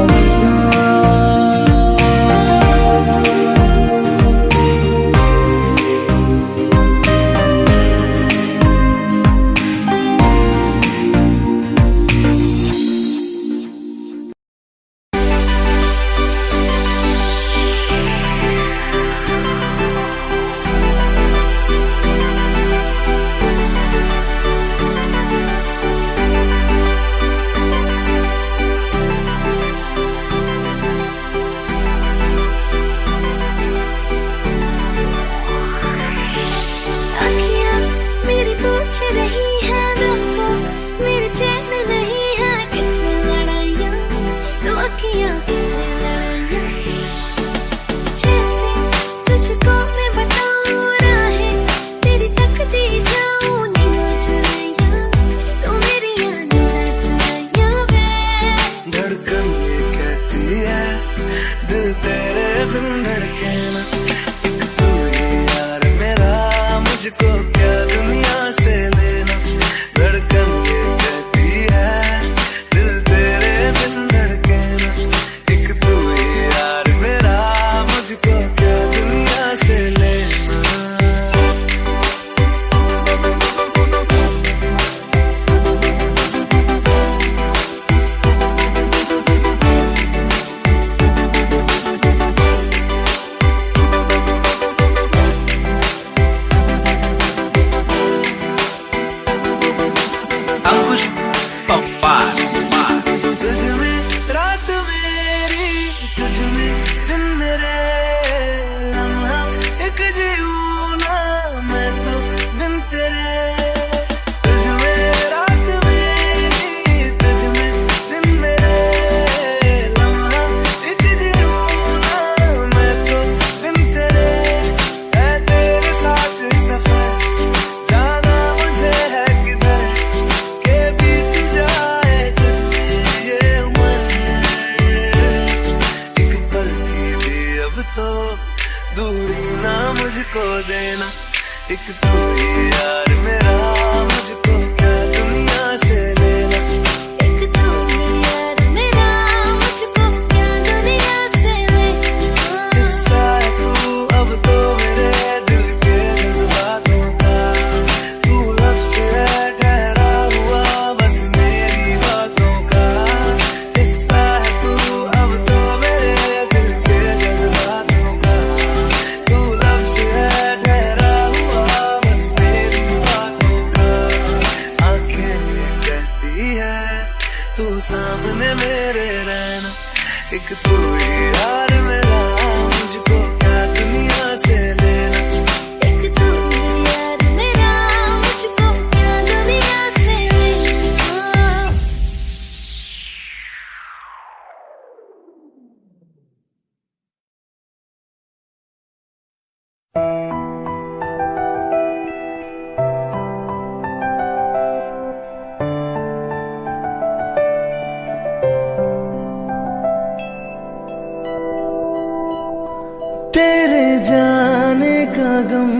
जाने का गम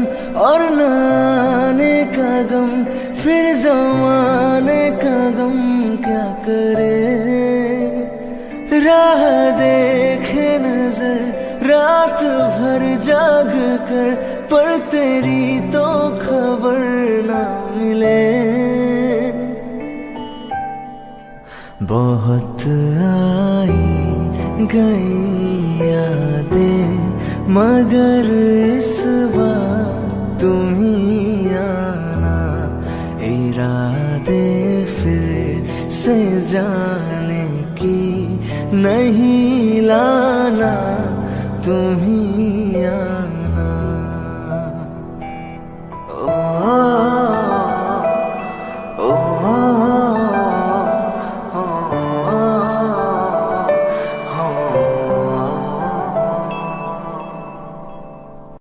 और न आने का गम फिर ज़माने का गम क्या करे राह देखे नजर रात भर जाग कर पर तेरी तो खबर ना मिले बहुत आई गई यादें मगर इस बार तुम ही आना इरादे फिर से जाने की नहीं लाना, तुम ही आना। ओ,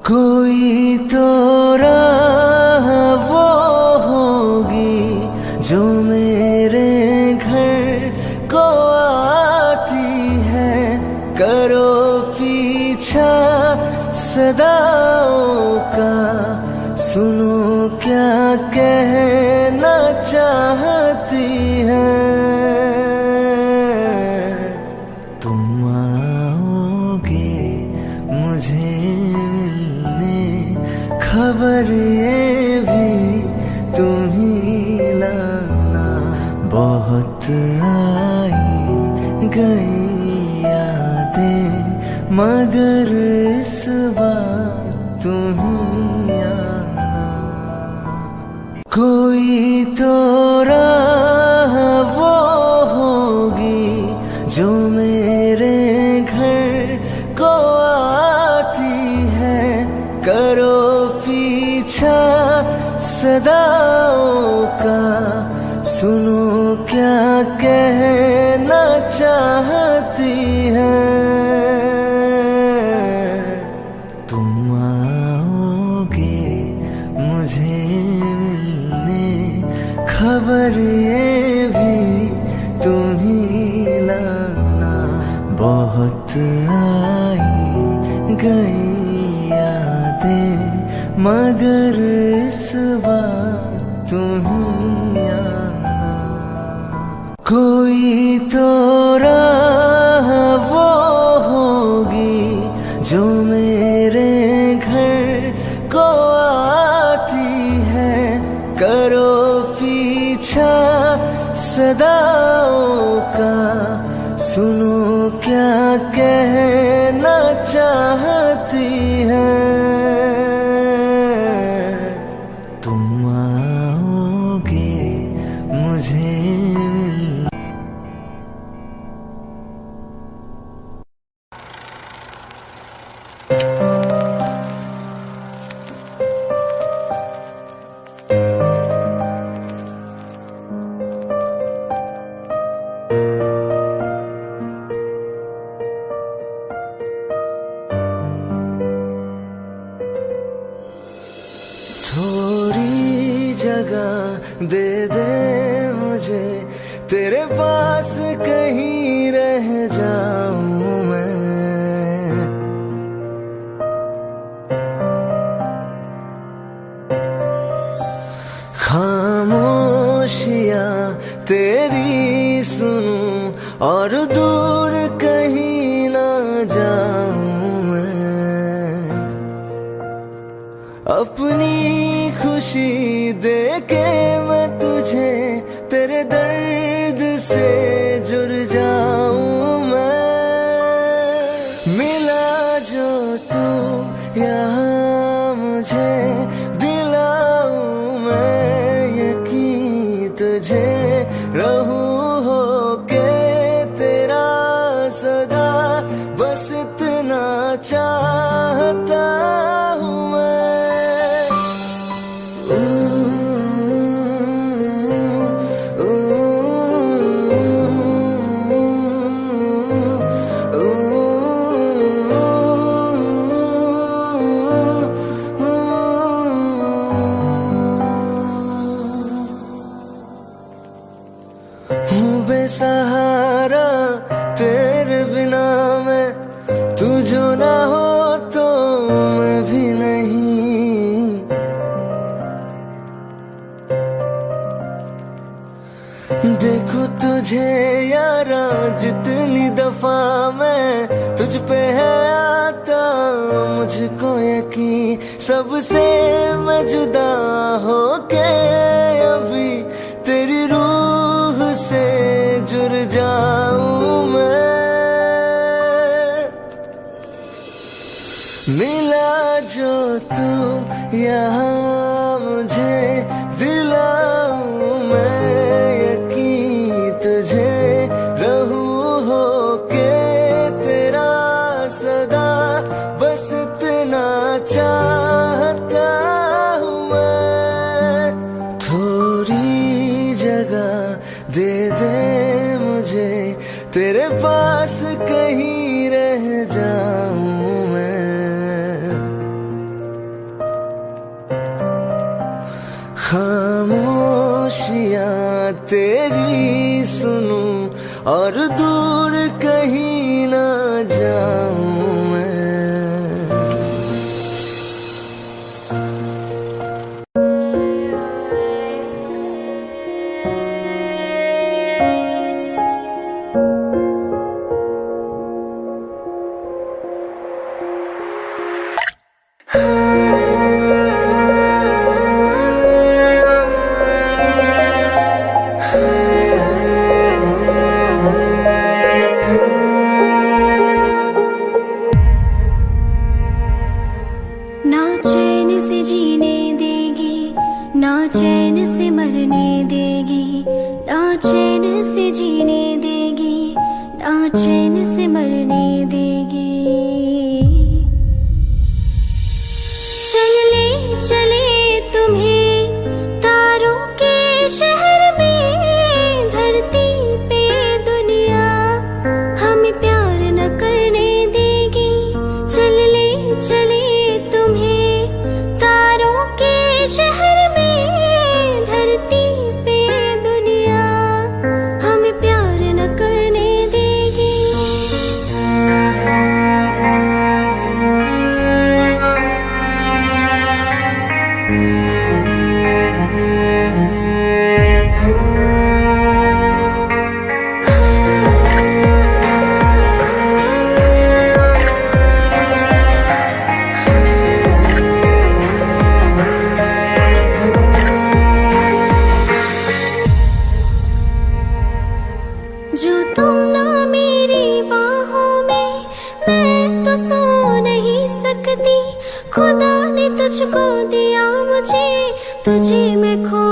कोई तो राह वो होगी जो मेरे घर को आती है, करो पीछा सदाओं का, सुनो क्या कहना चाहती है। तुम आओगे मुझे मिलने, खबर ये भी तुम ही लाना। बहुत आई गई यादें मगर इस बार तुम ही आना। कोई तो राह वो होगी जो मेरे घर को आती है, करो पीछा सदाओं का, सुनो क्या कहना चाहती है। तुम आओगे मुझे मिलने, खबर ये भी तुम ही लाना। बहुत आई गई यादें मगर इस बार तुम ही आना। कोई तो राह वो होगी जो मेरे घर को आती है, करो पीछा सदाओं का, सुनो क्या कहना चाहती है। तुम आओगे मुझे मिलने। थोड़ी जगह दे दे मुझे, तेरे पास कहीं रह जाऊं मैं। खामोशियां तेरी सुनूं और दूर कहीं ना जाऊं मैं। अपनी खुशी दे के मैं तुझे, तेरे दर्द से जुड़ जाऊं मैं। मिला जो तू यहाँ मुझे, दिलाऊं मैं यकीन तुझे। रहूं होके तेरा सदा, बस इतना चाहता हूँ मैं। बेसहारा तेरे बिना मैं, तू जो ना हो तो मैं भी नहीं। देखो तुझे यारा जितनी दफा मैं तुझ पे है आता, मुझको यकीन सबसे मैं जुदा होके अभी तेरी रूह से जुड़ जाऊं मैं। मिला जो तू यहाँ मुझे, दिलाऊं मैं यकीन तुझे। रहूं होके तेरा पास कहीं रह जाऊं मैं, खामोशियां तेरी सुनूं और दूर कहीं ना जाऊं मैं। ना चैन से जीने देगी, ना चैन से मरने देगी, ना चैन से जीने देगी, ना चैन से मरने देगी। चले चले तुम्हें तारों के शहर में, धरती पे दुनिया हमें प्यार न करने देगी। चले चले तुम्हें तारों के शहर में, धरती पे दुनिया हमें प्यार न करने देगी। जो तुम ना मेरी बाहों में, मैं तो सो नहीं सकती। खुदा ने तुझको दिया मुझे, तुझे मैं खो